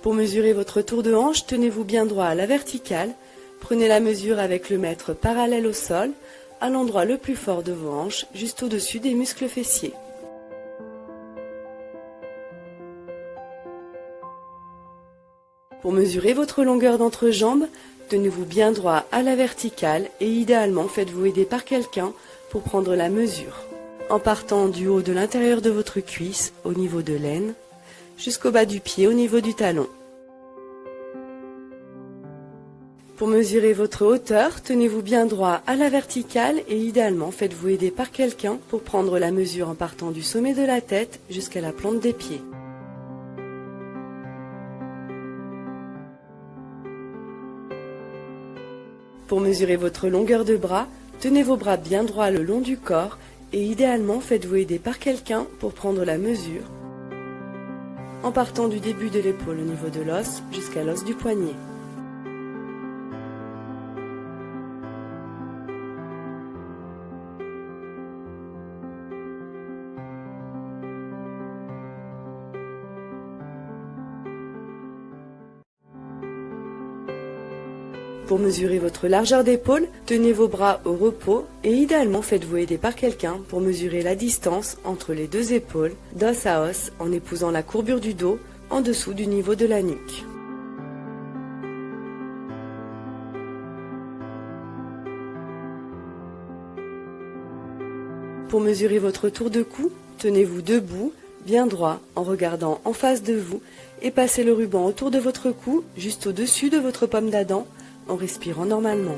Pour mesurer votre tour de hanche, tenez-vous bien droit à la verticale. Prenez la mesure avec le mètre parallèle au sol, à l'endroit le plus fort de vos hanches, juste au-dessus des muscles fessiers. Pour mesurer votre longueur d'entrejambe, tenez-vous bien droit à la verticale et idéalement faites-vous aider par quelqu'un pour prendre la mesure. En partant du haut de l'intérieur de votre cuisse, au niveau de l'aine, jusqu'au bas du pied, au niveau du talon. Pour mesurer votre hauteur, tenez-vous bien droit à la verticale et idéalement faites-vous aider par quelqu'un pour prendre la mesure en partant du sommet de la tête jusqu'à la plante des pieds. Pour mesurer votre longueur de bras, tenez vos bras bien droits le long du corps et idéalement faites-vous aider par quelqu'un pour prendre la mesure en partant du début de l'épaule au niveau de l'os jusqu'à l'os du poignet. Pour mesurer votre largeur d'épaule, tenez vos bras au repos et idéalement faites-vous aider par quelqu'un pour mesurer la distance entre les deux épaules, d'os à os, en épousant la courbure du dos en dessous du niveau de la nuque. Pour mesurer votre tour de cou, tenez-vous debout, bien droit, en regardant en face de vous et passez le ruban autour de votre cou, juste au-dessus de votre pomme d'Adam, en respirant normalement.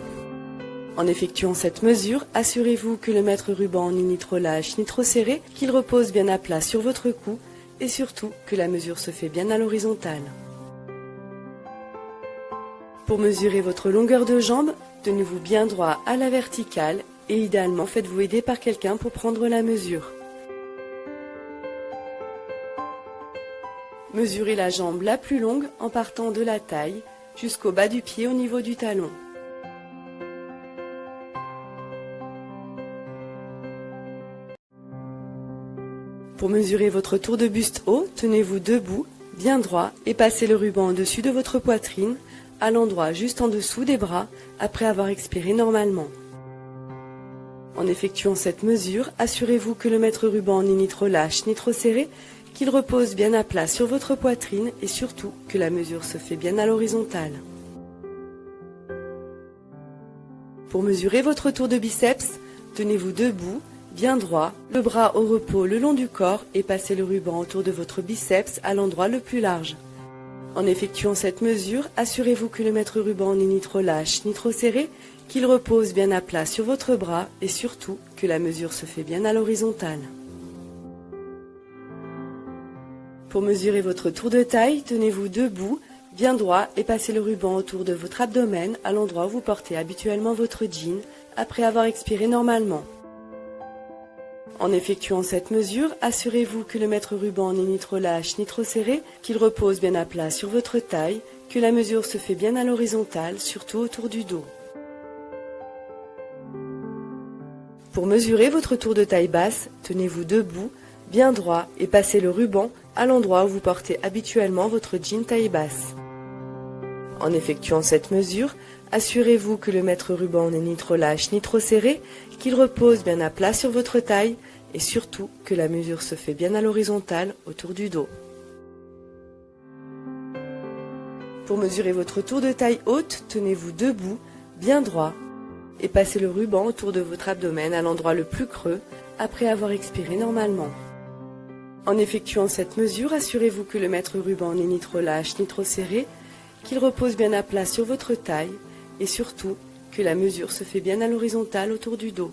En effectuant cette mesure, assurez-vous que le mètre ruban n'est ni trop lâche ni trop serré, qu'il repose bien à plat sur votre cou et surtout que la mesure se fait bien à l'horizontale. Pour mesurer votre longueur de jambe, tenez-vous bien droit à la verticale et idéalement faites-vous aider par quelqu'un pour prendre la mesure. Mesurez la jambe la plus longue en partant de la taille jusqu'au bas du pied au niveau du talon. Pour mesurer votre tour de buste haut, tenez-vous debout, bien droit et passez le ruban au-dessus de votre poitrine, à l'endroit juste en dessous des bras, après avoir expiré normalement. En effectuant cette mesure, assurez-vous que le mètre ruban n'est ni trop lâche ni trop serré, qu'il repose bien à plat sur votre poitrine et surtout que la mesure se fait bien à l'horizontale. Pour mesurer votre tour de biceps, tenez-vous debout, bien droit, le bras au repos le long du corps et passez le ruban autour de votre biceps à l'endroit le plus large. En effectuant cette mesure, assurez-vous que le mètre ruban n'est ni trop lâche ni trop serré, qu'il repose bien à plat sur votre bras et surtout que la mesure se fait bien à l'horizontale. Pour mesurer votre tour de taille, tenez-vous debout, bien droit et passez le ruban autour de votre abdomen à l'endroit où vous portez habituellement votre jean après avoir expiré normalement. En effectuant cette mesure, assurez-vous que le mètre ruban n'est ni trop lâche ni trop serré, qu'il repose bien à plat sur votre taille, que la mesure se fait bien à l'horizontale, surtout autour du dos. Pour mesurer votre tour de taille basse, tenez-vous debout, bien droit et passez le ruban à l'endroit où vous portez habituellement votre jean taille basse. En effectuant cette mesure, assurez-vous que le mètre ruban n'est ni trop lâche ni trop serré, qu'il repose bien à plat sur votre taille et surtout que la mesure se fait bien à l'horizontale autour du dos. Pour mesurer votre tour de taille haute, tenez-vous debout, bien droit et passez le ruban autour de votre abdomen à l'endroit le plus creux après avoir expiré normalement. En effectuant cette mesure, assurez-vous que le mètre ruban n'est ni trop lâche ni trop serré, qu'il repose bien à plat sur votre taille et surtout que la mesure se fait bien à l'horizontale autour du dos.